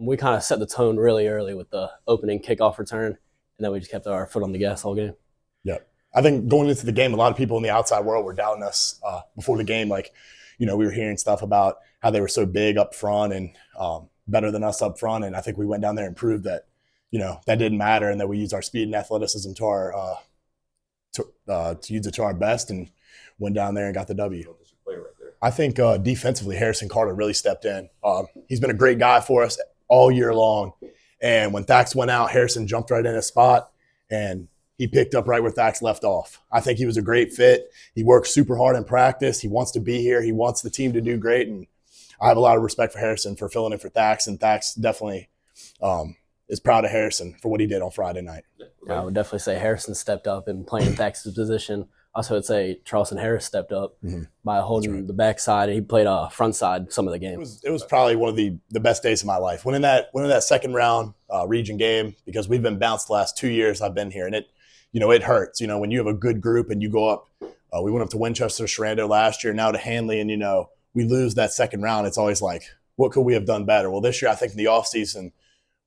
We kind of set the tone really early with the opening kickoff return, and then we just kept our foot on the gas all game. Yeah. I think going into the game, a lot of people in the outside world were doubting us before the game. Like, we were hearing stuff about how they were so big up front and better than us up front. And I think we went down there and proved that, that didn't matter and that we used our speed and athleticism to use it to our best and went down there and got the W. I think defensively, Harrison Carter really stepped in. He's been a great guy for us all year long. And when Thax went out, Harrison jumped right in his spot and he picked up right where Thax left off. I think he was a great fit. He worked super hard in practice. He wants to be here. He wants the team to do great. And I have a lot of respect for Harrison for filling in for Thax. And Thax definitely is proud of Harrison for what he did on Friday night. Yeah, I would definitely say Harrison stepped up in playing Thax's position. Also, I'd say Charleston Harris stepped up by holding the backside. He played front side some of the game. It was probably one of the best days of my life. Winning that second round region game, because we've been bounced the last 2 years I've been here, and it hurts. When you have a good group and you go up. We went up to Winchester, Sharando last year, now to Hanley, and we lose that second round. It's always like, what could we have done better? Well, this year I think in the offseason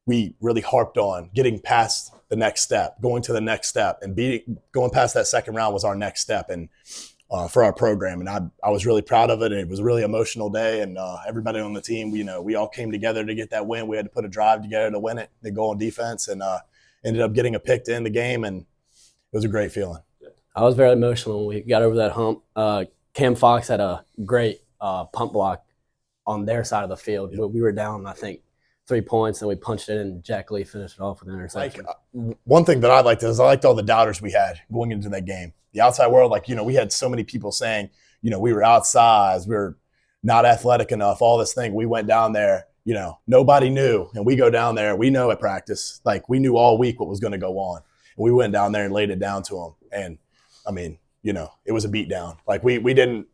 we really harped on getting past the next step, going to the next step, and going past that second round was our next step and for our program. And I was really proud of it. And it was a really emotional day. And everybody on the team, we all came together to get that win. We had to put a drive together to win it. They go on defense and ended up getting a pick to end the game. And it was a great feeling. I was very emotional when we got over that hump. Cam Fox had a great pump block on their side of the field. Yep. We were down, I think, 3 points, and we punched it in, and Jack Lee finished it off with an interception. One thing that I liked is I liked all the doubters we had going into that game. The outside world, we had so many people saying, we were outsized, we were not athletic enough, all this thing. We went down there, nobody knew, and we go down there, we know at practice, we knew all week what was going to go on. And we went down there and laid it down to them. And, it was a beat down. We didn't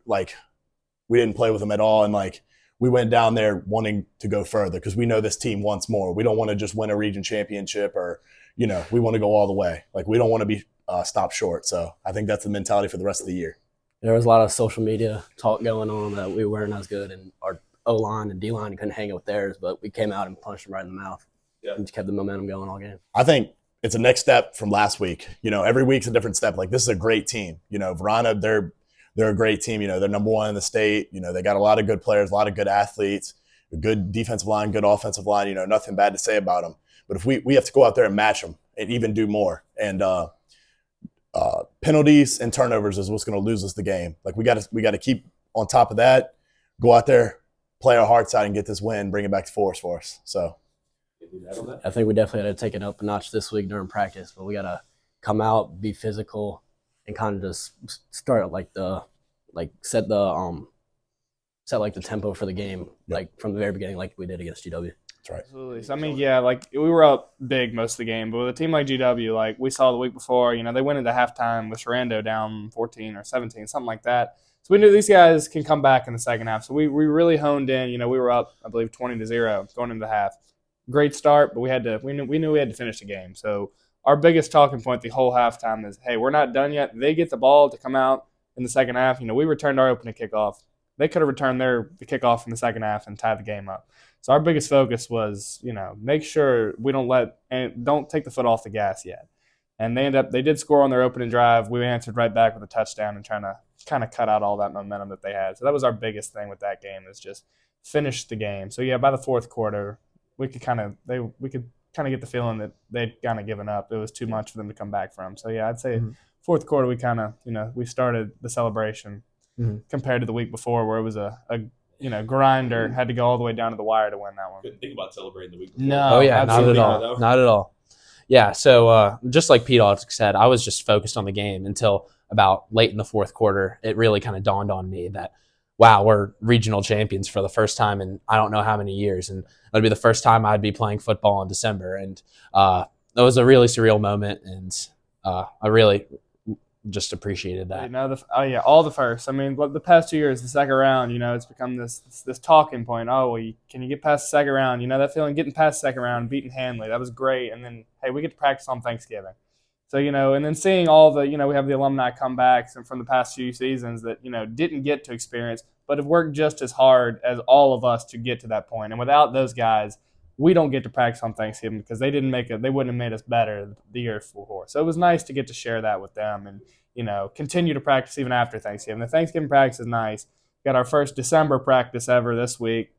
play with them at all, and we went down there wanting to go further because we know this team wants more. We don't want to just win a region championship or, we want to go all the way. We don't want to be stopped short. So I think that's the mentality for the rest of the year. There was a lot of social media talk going on that we weren't as good, and our O-line and D-line couldn't hang it with theirs, but we came out and punched them right in the mouth and just kept the momentum going all game. I think it's a next step from last week. Every week's a different step. This is a great team. Varina, they're a great team. They're number one in the state. They got a lot of good players, a lot of good athletes, a good defensive line, good offensive line. Nothing bad to say about them. But if we have to go out there and match them and even do more. And penalties and turnovers is what's going to lose us the game. We got to keep on top of that, go out there, play our hearts out, and get this win, bring it back to Forest for us. So I think we definitely had to take it up a notch this week during practice, but we got to come out, be physical, and kind of just start set the tempo for the game, from the very beginning, like we did against GW. That's right. Absolutely. So, we were up big most of the game, but with a team like GW, we saw the week before, they went into halftime with Sharando down 14 or 17, something like that. So we knew these guys can come back in the second half. So we really honed in. We were up, I believe, 20-0 going into the half. Great start, but we knew we had to finish the game. So our biggest talking point the whole halftime is, hey, we're not done yet. They get the ball to come out in the second half. We returned our opening kickoff. They could have returned the kickoff in the second half and tied the game up. So our biggest focus was, make sure we don't take the foot off the gas yet. And they did score on their opening drive. We answered right back with a touchdown and trying to kind of cut out all that momentum that they had. So that was our biggest thing with that game, is just finish the game. So by the fourth quarter, we could kind of get the feeling that they'd kind of given up. It was too much for them to come back from. So I'd say fourth quarter we kind of we started the celebration compared to the week before, where it was a grinder, had to go all the way down to the wire to win that one. Couldn't think about celebrating the week before. No, not at all. Not at all. Yeah, so just like Pete Aldick said, I was just focused on the game until about late in the fourth quarter. It really kind of dawned on me that, wow, we're regional champions for the first time in I don't know how many years. And it would be the first time I'd be playing football in December. And it was a really surreal moment, and I really just appreciated that. All the first. The past 2 years, the second round, it's become this talking point. Oh, well, can you get past the second round? That feeling, getting past the second round, beating Hanley, that was great. And then, hey, we get to practice on Thanksgiving. So, and then seeing all the, we have the alumni comebacks and from the past few seasons that, didn't get to experience, but have worked just as hard as all of us to get to that point. And without those guys, we don't get to practice on Thanksgiving because they wouldn't have made us better the year before. So it was nice to get to share that with them and, continue to practice even after Thanksgiving. The Thanksgiving practice is nice. Got our first December practice ever this week.